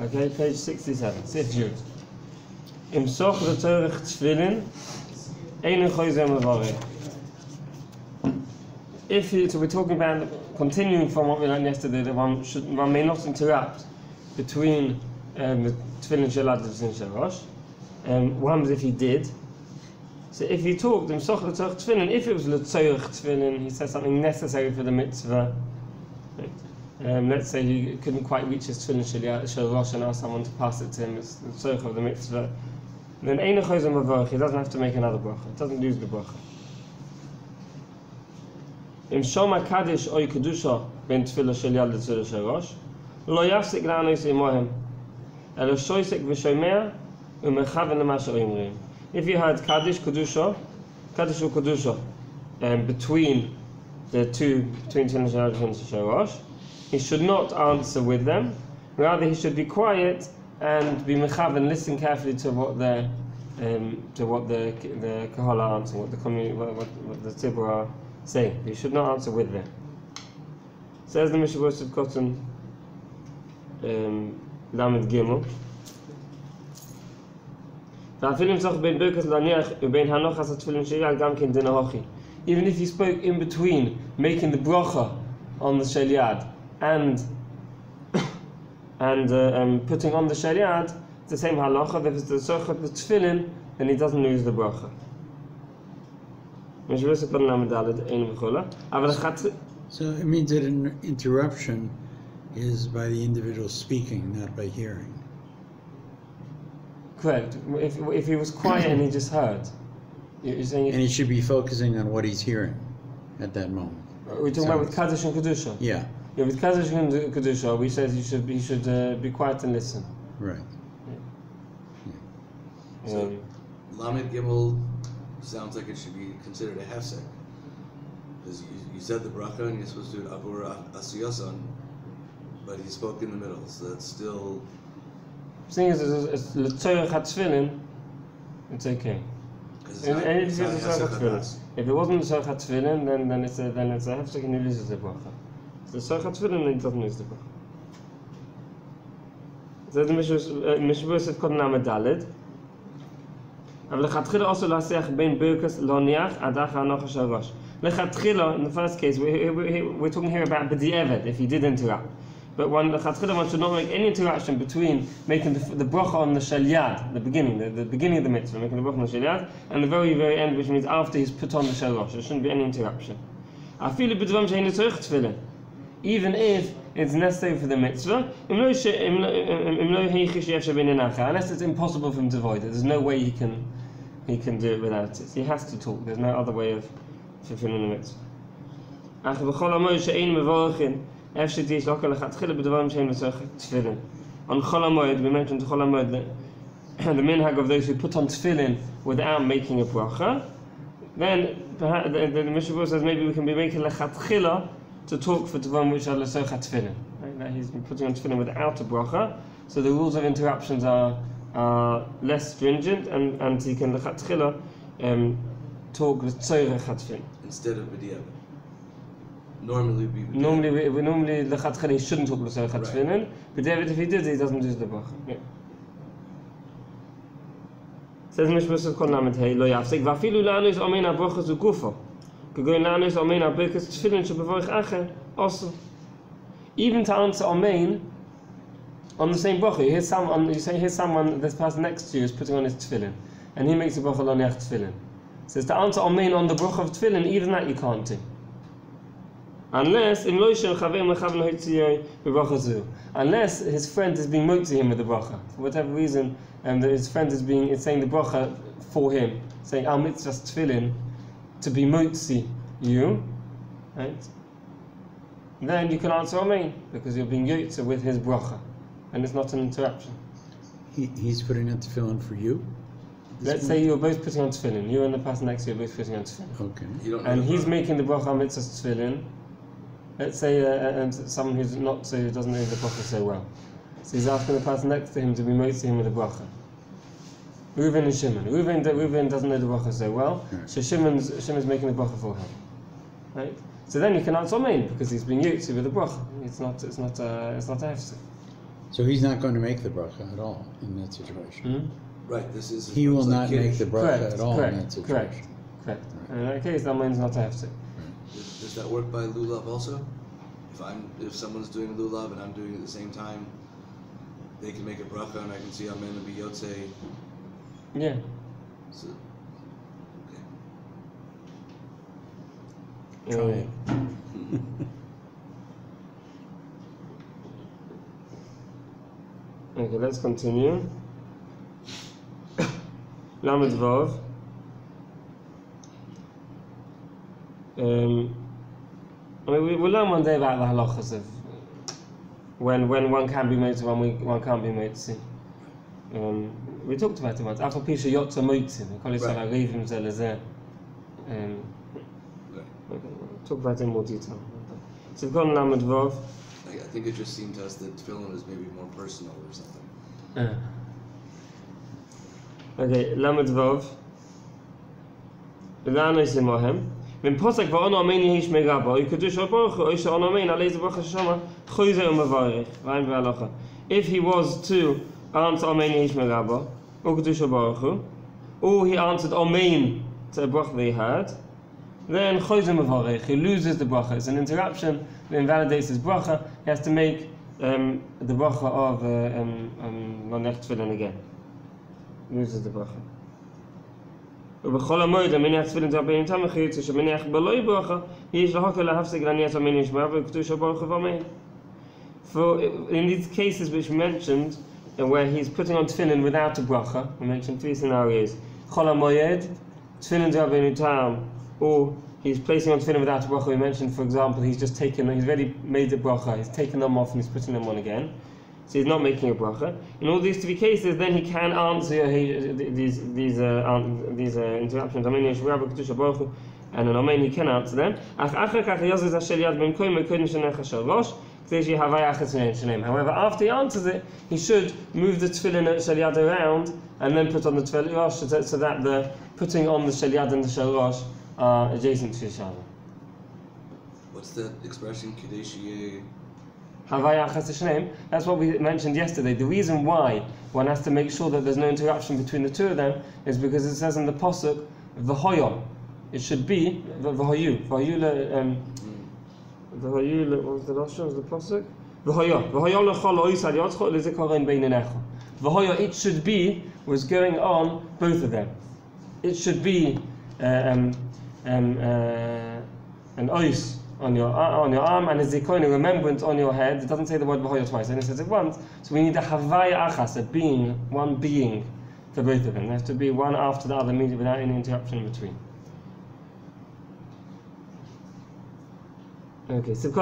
Okay, page 67. Sif Jude. Im Soch the Torah Tefillen, Einen Choyzer Mevarech. So we're talking about, continuing from what we learned yesterday, that one may not interrupt between the Tefillen Shalad and Tefillen Shalosh. What happens if he did? So if he talked, Im Soch the Torah Tefillen, if it was L'Tzorech Tefillen, he said something necessary for the mitzvah. Let's say he couldn't quite reach his Tefillen Shalosh and asked someone to pass it to him, it's the Tzorech of the mitzvah. Then Ein Choyzer Mevarech, he doesn't have to make another bracha, he doesn't lose the bracha. Im Shoma Kaddish oy Kedusha ben Tefillah Shel Yad L'Tefillah Shel Rosh, lo yafsik la'anos imohem, elo shoysek v'shomea u'mechaven lema she'omrim. If you had Kaddish or Kedusha, between the two, between Tefillah Shel Yad and Tefillah Shel Rosh, he should not answer with them. Rather, he should be quiet and be mechaven, listen carefully to what the kahal are answering, what the community, what the tzibur are saying. He should not answer with them. Says the MISHNA Berura of Cotton, Lamed Gimel. Even if he spoke in between making the bracha on the Shel Yad and putting on the Shel Yad, it's the same halacha. If it's the Tzorech the Tefillen, then he doesn't lose the bracha. So it means that an interruption is by the individual speaking, not by hearing. Correct. If he was quiet and he just heard, you're saying. And he should be focusing on what he's hearing at that moment. We're talking about with Kaddish and Kedusha. Yeah. Yeah, with Kaddish and Kedusha, we said he should be quiet and listen. Right. Yeah. So, Lamed Gimel sounds like it should be considered a hefsek. Because you said the bracha and you're supposed to do it abur asiyasan, but he spoke in the middle, so that's still. The thing is, it's L'Tzorech HaTefillen, it's okay. If it wasn't L'Tzorech HaTefillen, then it's a hefsek and he loses the bracha. The L'Tzorech HaTefillen, then he doesn't lose the bracha. So the MISHNA Berura said Kodem Lamed Daled. אבל לכתחילה also להסיח בין ברכס לא ניח עד אחר הנוחה של ראש. לכתחילה, in the first case, we're talking here about b'di'evet, if he did interrupt. But one should not make any interaction between making the bracha on the Shel Yad, the beginning of the mitzvah, making the bracha on the Shel Yad, and the very, very end, which means after he's put on the Shel Rosh. There shouldn't be any interruption. Even if it's necessary for the mitzvah, unless it's impossible for him to avoid it. There's no way he can do it without it. He has to talk. There's no other way of fulfilling the mitzvah. On Chol HaMoed, we mentioned Chol HaMoed, the minhag of those who put on tefillin without making a bracha. Then the MISHNA Berura says maybe we can be making lechatchila to talk for Dvarim which are l'soch tefillin. Right? That he's been putting on tefillin without a bracha, so the rules of interruptions are less stringent, and he can lechatchila talk l'tzorech tefillin instead of b'di'evet. Normally lechatchila he shouldn't talk l'tzorech tefillin, but if he did, he doesn't lose the bracha. Yeah. Says MISHNA Berura Kol Lamed Hey lo yafsek v'afilu la'anos omein ha'bracha zu gufo. Even to answer Amen on the same bracha, here's someone, this person next to you is putting on his tefillin, and he makes a bracha lo niach tefillin. Says to answer Amen on the bracha of tefillin, even that you can't do. Unless his friend is being motzi him with the bracha, for whatever reason, and his friend is saying the bracha for him, saying al mitzvah tefillin, to be motzi you, right? Then you can answer Amen, because you're being yotze with his bracha, and it's not an interruption. He's putting on tefillin for you? Let's say you're both putting on tefillin, you and the person next to you are both putting on tefillin. Okay. And he's making the bracha mitzvah tefillin. Let's say, and someone who doesn't know the bracha so well. So he's asking the person next to him to be motzi him with the bracha. Reuven and Shimon. Reuven doesn't know the bracha so well, so Shimon's making the bracha for him. Right? So then you can answer Amen, because he's being yotze with the bracha. It's not a hefsek. So he's not going to make the bracha at all in that situation. Right, this is... He will not Kiddush. make the bracha Correct, at all correct, in that situation. correct, correct. And in that case, that means not to have to. Does that work by lulav also? If someone's doing lulav and I'm doing it at the same time, they can make a bracha and I can see amen and be yotzei. Yeah. So, Try it. Okay, let's continue. Lamed Vav. We'll learn one day about the halachas of when one can be made to one can't be made to see. We talked about it once. After Pisha Yotza Moitzin, we call it Salarivim Zelazeh. Talk about it in more detail. So we've got Lamed Vav. I think it just seemed to us that tefillin is maybe more personal or something. Okay, Lamed Vav. L'ana Yisimohem. When Posek va'on amen yehish megaba, Yikudush al-Baruch Hu, Oisha on amen, alei zebach hashama, Choyze u'mavarech, V'ayin v'alacha. If he was to answer amen yehish megaba, or Yikudush al-Baruch Hu, or he answered amen to a bracha that he had, then Choyze u'mavarech, he loses the bracha. It's an interruption that invalidates his bracha. He has to make the bracha of Lonech Tefilin again. Loses the bracha. ובכל המועד המניח תפילין תרבנים תמחית שמניח בלוי ברכה יש להוקר להפסיק להניח המניח ישמע וכתוב שברוך ובאמן. For in these cases which we mentioned where he's putting on tefillin without a bracha, we mentioned three scenarios. Chol HaMoed, tefillin tרבנים tam, or he's placing on tefillin without a bracha. We mentioned, for example, he's already made the bracha, he's taken them off and he's putting them on again. So he's not making a bracha. In all these three cases, then he can answer these interruptions. Amen Yeshua B'Kedusha Baruch Hu, and an Amen he can answer them. However, after he answers it, he should move the tefillin at Shel Yad around and then put on the tefillin rosh, so that the putting on the Shel Yad and the Shel Rosh are adjacent to each other. What's that expression? Kadesh That's what we mentioned yesterday. The reason why one has to make sure that there's no interruption between the two of them is because it says in the pasuk v'hoyo. It should be v'hoyu. V'hoyu what was the last one? Was the pasuk? V'hoyo. V'hoyo l'chol oisad yotzcho l'zikaron beinenecha. V'hoyo, it should be, was going on both of them. It should be an ois on your arm and a zikon, a remembrance on your head. It doesn't say the word v'hoyo twice, and it says it once. So we need a havaya achas, a being, one being for both of them. There has to be one after the other, immediately without any interruption in between. Okay, so we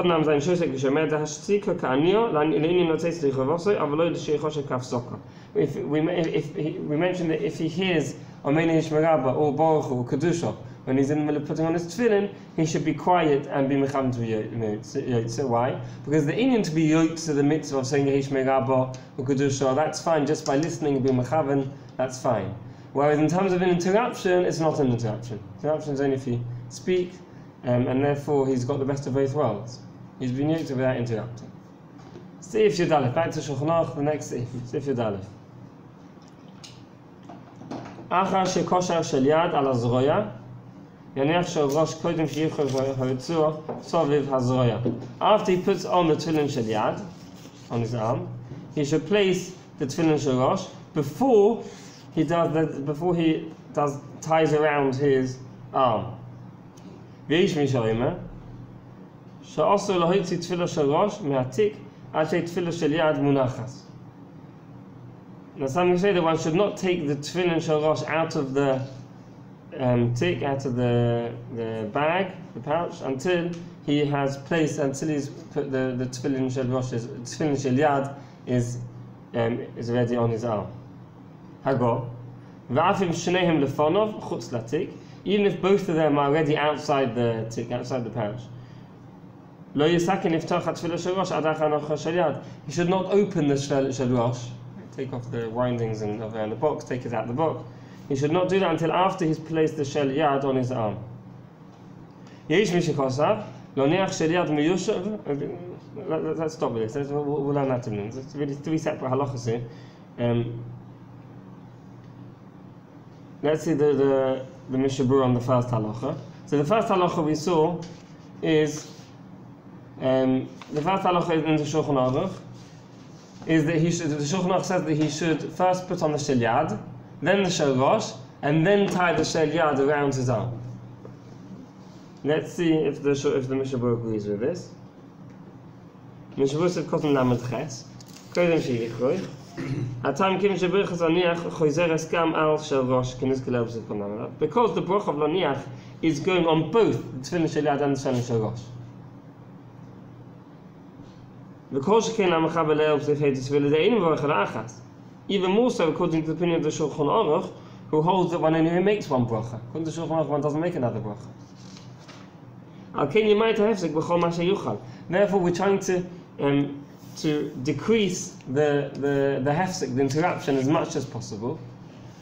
mentioned that if he hears Amen Yishmerabba or Baruch Hu or Kedusha when he's in the middle of putting on his tefillin, he should be quiet and be mecham to Yotze. Why? Because the inyan to be Yotze, the mitzvah of saying Yishmerabba or Kedusha, that's fine just by listening and being mechaven, that's fine. Whereas in terms of an interruption, it's not an interruption. Interruption is only if you speak. And therefore he's got the best of both worlds. He's been Yotze without interrupting. Seif Yud Aleph, back to Shulchan Aruch, the next Seif Yud Aleph. Achar shekosher shel yad al hazroya, yaniach shel rosh kodem sheyichol haritzua soviv hazroya. After he puts on the tefillin shel yad, on his arm, he should place the tefillin shel rosh before he ties around his arm. ויש מי שאומר שאסור להוציא תפילה של ראש מהתיק עד שתפילה של יד מונחת. Now some say that one should not take the tefillin shel rosh out of the tick, out of the bag, the pouch, until he's put the tefillin shel rosh, tefillin shel yad is already on his arm. Hago. V'af im shnehem lefonov chutz latik. Even if both of them are already outside the tick, outside the pouch. Lo yisaken iftach tefillah shel rosh ad hanocha shel yad. He should not open the shel rosh, take off the windings and around the box, take it out the box. He should not do that until after he's placed the shel yad on his arm. Yesh mi shekosav lo neach shel yad miyushav Let's stop with this. We'll learn that in a minute. It's really three separate halachas here. Let's see the MISHNA Berura on the first halacha. So the first halacha we saw is the first halacha in the Shulchan Aruch is that the Shulchan Aruch says that he should first put on the shel yad, then the shel rosh, and then tie the shel yad around his arm. Let's see if the MISHNA Berura agrees with this. MISHNA Berura said kotem lamed ches. Kodem sheyichroich. Atam kim shebrichas laniach choizeres gam al shel rosh k'nizke le'obzit konam. Because the bracha of laniach is going on both the tefilin shel yad and the tefilin shel rosh. Even more so according to the opinion of the Shulchan Aruch, who holds that one only makes one bracha. According to the Shulchan Aruch, one doesn't make another bracha. Therefore, we're trying to decrease the hefsek, the interruption, as much as possible.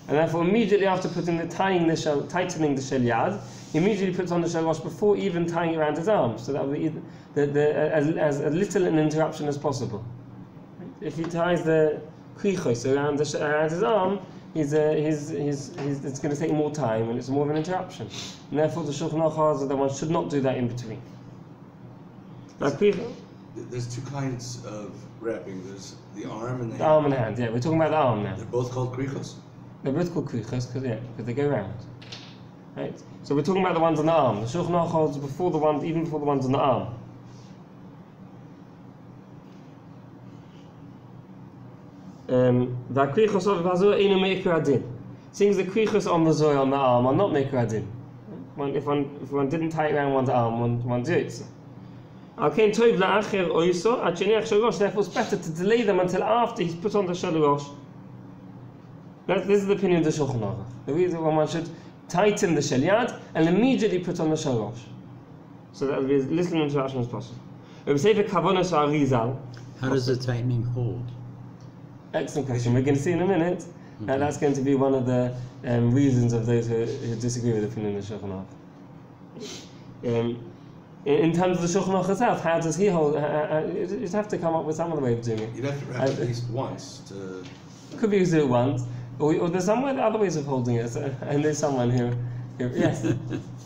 And therefore, immediately after tightening the shel yad, he immediately puts on the shel rosh before even tying it around his arm, so that will be as little an interruption as possible. If he ties the krichos around his arm, it's going to take more time and it's more of an interruption. And therefore, the Shulchan Aruch holds that one should not do that in between. There's two kinds of wrapping. There's the arm and the hand. The arm and hand, yeah. We're talking about the arm now. They're both called krichos. They're both called krichos because they go round. Right? So we're talking about the ones on the arm. The Shulchan Aruch holds even before the ones on the arm. The krichos of Hazur ain't meikar adin. Things the krichos on the zoy on the arm are not meikar adin. If one didn't tie it around one's arm, one do it. Therefore, it's better to delay them until after he's put on the shel rosh. This is the opinion of the Shulchan Aruch. The reason why one should tighten the shel yad and immediately put on the shel rosh, so that will be as little interruption as possible. How does the tightening hold? Excellent question. We're going to see in a minute. That's going to be one of the reasons of those who disagree with the opinion of the Shulchan Aruch. In terms of the Shulchan Aruch itself, how does he hold? You'd have to come up with some other way of doing it. You'd have to wrap at least once to. Could be used to do it once, or there's some other ways of holding it. So, and there's someone who yes,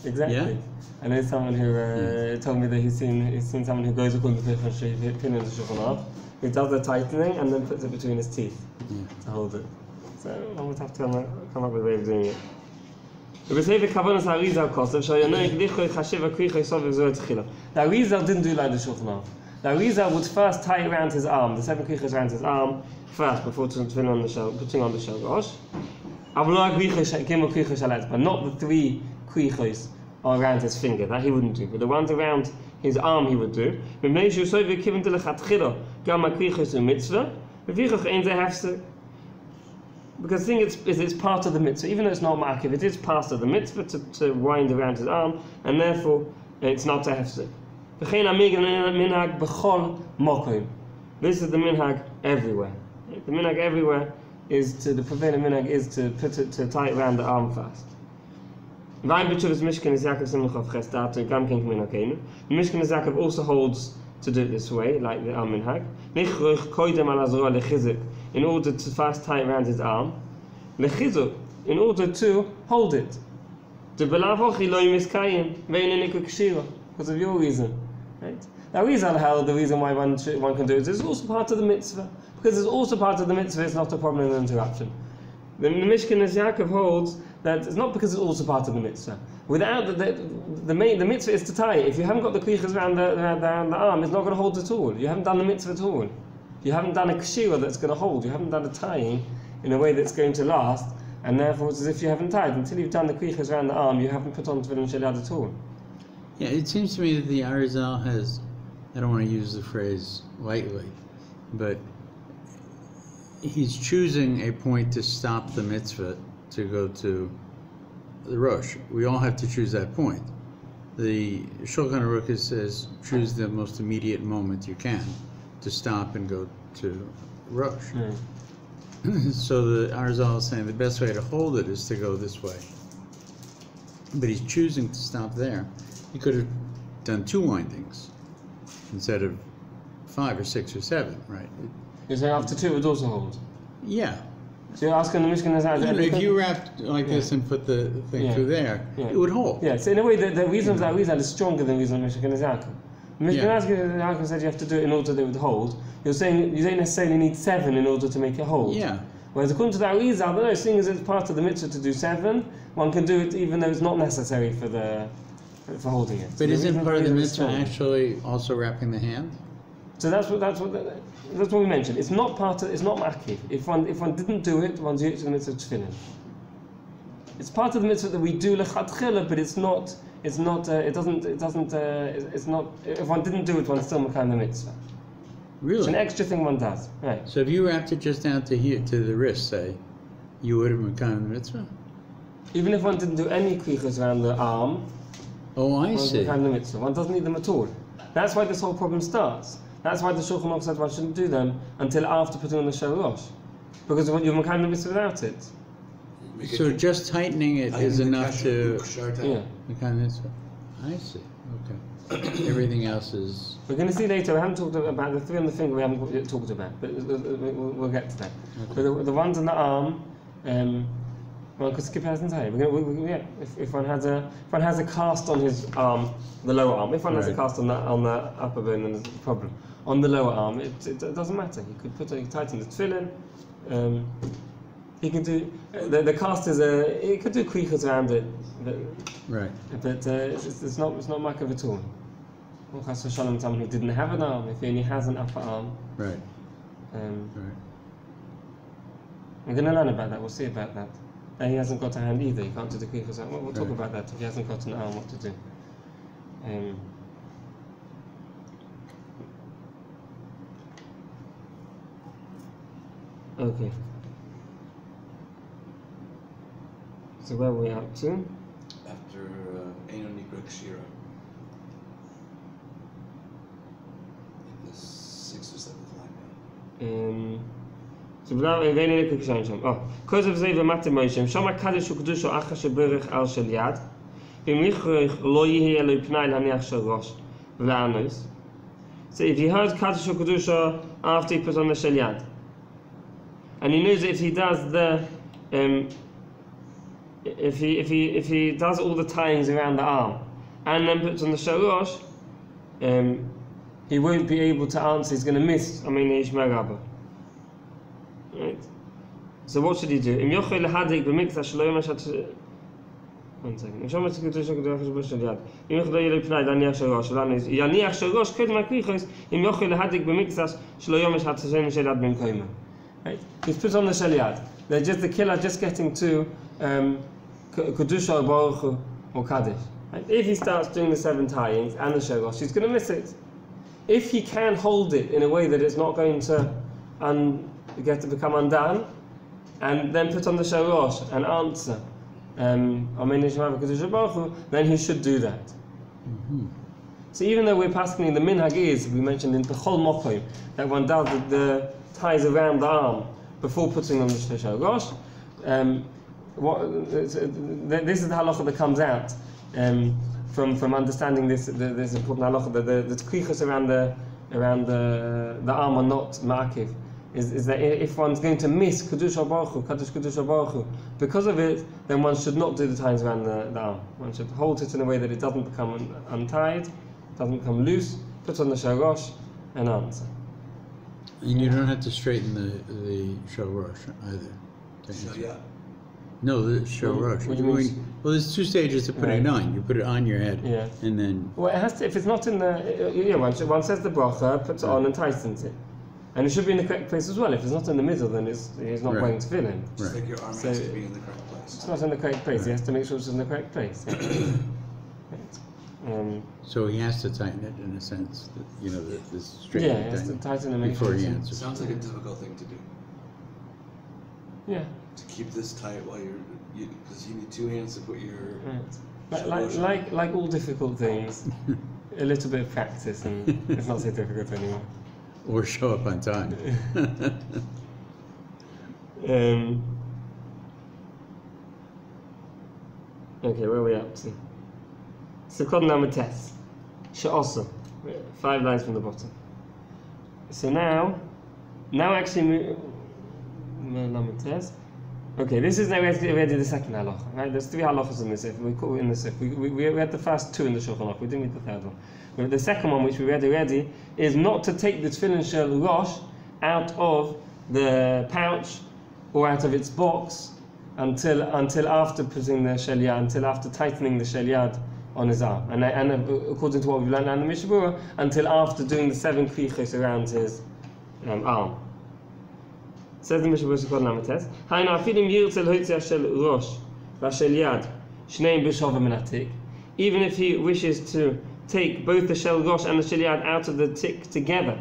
exactly. Yeah? And there's someone who told me that he's seen someone who goes according to the opinion of the Shulchan Aruch, who does the tightening and then puts it between his teeth to hold it. So one would have to come up with a way of doing it. The Arizal didn't do like the Shulchan Aruch. The Arizal would first tie it around his arm, the 7 krichos around his arm first before putting on the shel rosh. But not the 3 krichos around his finger. That he wouldn't do. But the ones around his arm he would do. Because the thing is, it's part of the mitzvah, even though it's not ma'akiv, it is part of the mitzvah to wind around his arm, and therefore it's not a hefsek. This is the minhag everywhere. The minhag everywhere is the prevailing minhag is to tie it around the arm first. The Mishkan Yaakov also holds to do it this way, like the arm minhag. In order to first tie it around his arm, in order to hold it. Because of your reason. Right? Now, the reason why one can do it is also part of the mitzvah. Because it's also part of the mitzvah, it's not a problem in interruption. The Mishkan Yaakov holds that it's not because it's also part of the mitzvah. Without the mitzvah is to tie it. If you haven't got the krichos around the arm, it's not going to hold at all. You haven't done the mitzvah at all. You haven't done a kshira that's going to hold. You haven't done a tying in a way that's going to last, and therefore it's as if you haven't tied. Until you've done the krichos around the arm, you haven't put on tefillin shel yad at all. Yeah, it seems to me that the Arizal has, I don't want to use the phrase lightly, but he's choosing a point to stop the mitzvah to go to the rosh. We all have to choose that point. The Shulchan Aruch says choose the most immediate moment you can to stop and go to rosh. So the Arizal is saying the best way to hold it is to go this way. But he's choosing to stop there. He could have done 2 windings instead of 5 or 6 or 7, right? You're saying after 2 it would also hold. Yeah. So you're asking the Mishkan If you wrapped like this and put the thing through there, it would hold. Yeah, so in a way, the reason for that reason is stronger than the reason of Mishkan Azaka. Mishkan Azaka said you have to do it in order that it would hold. You're saying you don't necessarily need 7 in order to make it hold. Yeah. Whereas according to the Arizal, I don't know, seeing as it's part of the mitzvah to do 7, one can do it even though it's not necessary for holding it. But isn't part of the mitzvah actually also wrapping the hand? So that's what we mentioned. It's not ma'akiv. If one didn't do it, one's used to the mitzvah tefillin. It's part of the mitzvah that we do lechatchila, but it's not. If one didn't do it, one's still makayim the mitzvah. Really? It's an extra thing one does. Right. So if you wrapped it just down to here, to the wrist, say, you would have makayim the mitzvah? Even if one didn't do any krichas around the arm, oh, I one's see. makayim the mitzvah. One doesn't need them at all. That's why this whole problem starts. That's why the Shulchan Aruch said one shouldn't do them until after putting on the shalosh, because you're makayim the mitzvah without it. So just tightening it is enough to makayim the mitzvah. I see. Okay. Everything else is. We're going to see later. We haven't talked about the 3 on the finger. We haven't yet talked about, but we'll get to that. Okay. But the ones on the arm, one could skip out entirely. If one has a cast on his arm, the lower arm. If one has a cast on the upper bone, then there's a problem. On the lower arm, it doesn't matter. He could tighten the tefillin. He can do the cast is he could do krichas around it, but it's not makav at all. Chas v'shalom, someone who didn't have an arm, if he only has an upper arm. Right. We're going to learn about that. We'll see about that. And he hasn't got a hand either. He can't do the krichas. We'll talk about that. If he hasn't got an arm, what to do. Okay. So where are we up to? After Eino Nikra Kshira. The 6th or 7th line now. So now we're going to look at Sham. Because of Zeva Matimoshem, Shama Kaddish Ukdusho Achash Berich Al Shel Yad, B'michrich Lo Yihi Elo Pnai Laniach Shel Rosh V'Anos. So if he heard Kaddish Ukdusho after he put on the Shel Yad, and he knows that if he does the if he does all the tyings around the arm and then puts on the shalosh, he won't be able to answer. He's going to miss Amina Yishma Rabba. Right. So what should he do? Im yochel hadik b'mikdash lo yomash. One second. Im shomer tzikutu shokadu achash b'shel yad. Im yochel yelu pnai laniach shalosh. Laniach shalosh kodem akrichos. Im yochel hadik b'mikdash shlo yomash hatzashen shel yad b'mkoyma. Right. He's put on the shel yad. The killer just getting to Kedusha Baruch Hu or Kaddish. Right? If he starts doing the 7 tyings and the shalosh, he's going to miss it. If he can hold it in a way that it's not going to become undone, and then put on the shalosh and answer, then he should do that. So even though we're passing the minhag is, we mentioned in the Chol Mokoim, that one does the ties around the arm before putting on the shalosh, this is the halacha that comes out from understanding this important halacha that the krichos around the arm are not ma'akiv. Is that if one's going to miss Kedusha Baruch Hu, Kaddish Kedusha Baruch Hu, because of it, then one should not do the tyings around the arm. One should hold it in a way that it doesn't become untied, doesn't become loose, put on the shalosh, and answer. And you don't have to straighten the shalosh either. Shalyat. No, the shalosh. What do you mean? Well, there's 2 stages to put it on. You put it on your head, and then. Well, it has to. If it's not in the, one says the bracha, puts it on, and tightens it. And it should be in the correct place as well. If it's not in the middle, then he's not wearing tefillin. Just like your arm has to be in the correct place. It's not in the correct place. He has to make sure it's in the correct place. So he has to tighten it in a sense, that this straight. Yeah, he has to tighten and make before sure he answers. Sounds like a difficult thing to do. Yeah. To keep this tight while because you need 2 hands to put your. Right. Like all difficult things, a little bit of practice and it's not so difficult anymore. Or show up on time. Okay, where are we up to? So, Kodem Namates. She'osa. 5 lines from the bottom. So now actually, okay, this is now already the second halacha, right? There's 3 halachas in this. We read the first 2 in the Shulchan Aruch. We didn't read the third one. But the second one, which we read already, is not to take the tefillin shel rosh out of the pouch or out of its box until after putting the shel yad, until after tightening the shel yad on his arm, and according to what we've learned in the MISHNA Berura, until after doing the 7 krichos around his arm. Says the MISHNA Berura called Namates. Haina afilim yirtzel hotzia shel rosh v'shel yad shneim b'shovah min hatik. Even if he wishes to take both the shel rosh and the shel yad out of the tick together.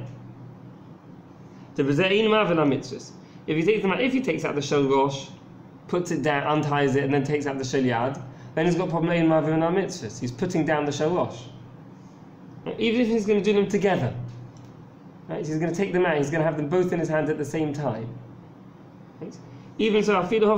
If he takes out the shel rosh, puts it down, unties it, and then takes out the shel yad, then he's got problem in mavir and mitzvahs. He's putting down the shel rosh. Even if he's going to do them together, right? He's going to take them out. He's going to have them both in his hand at the same time. Right? Even so, if he has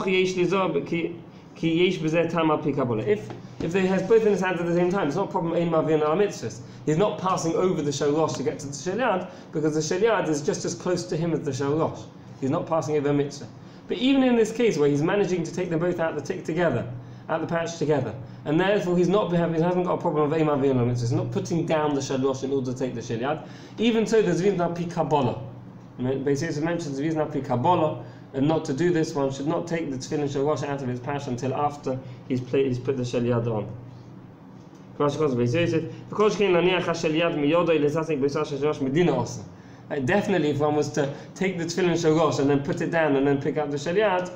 both in his hand at the same time, it's not a problem in mavir and mitzvahs. He's not passing over the shel rosh to get to the shel yad, because the shel yad is just as close to him as the shel rosh. He's not passing over a mitzvah. But even in this case, where he's managing to take them both out the tick together, out the pouch together, and therefore he hasn't got a problem of Eimah V'Yonah Mitzvah. He's not putting down the shel rosh in order to take the shel yad. Even so, there's reason pi Kabbalah. Rabbi Eliezer mentions reason pi Kabbalah, and not to do this. One should not take the tefillin shel rosh out of its pouch until after he's put the shel yad on. Definitely, if one was to take the tefillin shel rosh and then put it down and then pick up the shel yad,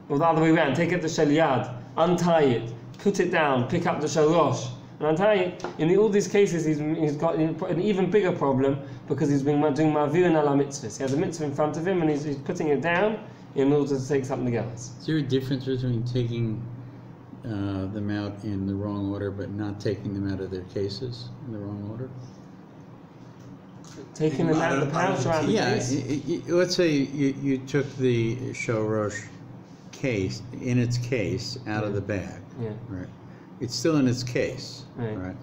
or the other way around, take up the shel yad, untie it, put it down, pick up the shel rosh, and untie it. In all these cases, he's got an even bigger problem, because he's been doing ma'avir ala mitzvahs. He has a mitzvah in front of him, and he's putting it down in order to take something else. Is there a difference between taking them out in the wrong order, but not taking them out of their cases in the wrong order? Taking them out of the pouch around the case? Let's say you took the shel rosh case, in its case, out of the bag. Yeah. Right. It's still in its case. Right.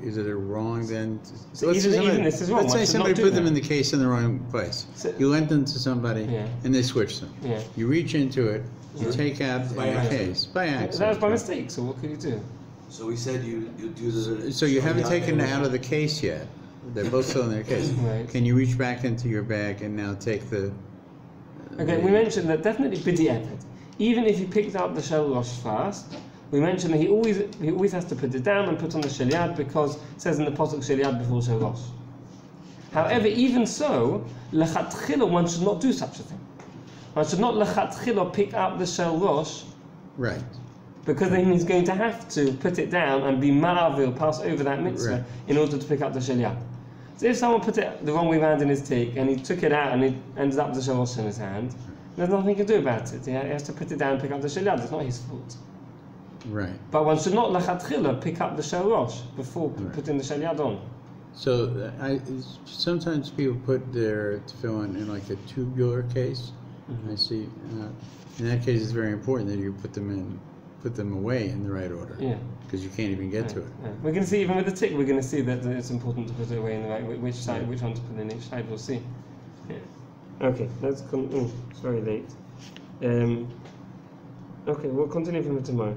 Is it wrong then? Even this is wrong. Let's say somebody put them in the case in the wrong place. So, you lent them to somebody, and they switched them. Yeah. You reach into it, you take out the case by accident. That was by mistake. So what could you do? So we said you do the. So you haven't taken it out of the case yet. They're both still in their case. Right. Can you reach back into your bag and now take the? Okay, we mentioned that definitely b'di'evet. Even if he picked up the shel rosh first, we mentioned that he always has to put it down and put on the shel yad, because it says in the pasuk shel yad before shel rosh. However, even so, lechatchila, one should not do such a thing. One should not lechatchila pick up the shel rosh. Right. Because then he's going to have to put it down and be ma'avil, pass over that mitzvah, in order to pick up the shel yad. So if someone put it the wrong way around in his tick, and he took it out and it ended up with the shel rosh in his hand, there's nothing he can do about it. He has to put it down and pick up the shel yad. It's not his fault. Right. But one should not lechatchila pick up the shel rosh before putting the shel yad on. So sometimes people put their tefillin in like a tubular case. I see. In that case, it's very important that you put them away in the right order. Yeah. Because you can't even get to it. Yeah. We're going to see, even with the tick, we're going to see that it's important to put it away in the right, which one to put in each side, we'll see. Yeah. Okay, let's it's very late. Okay, we'll continue from tomorrow.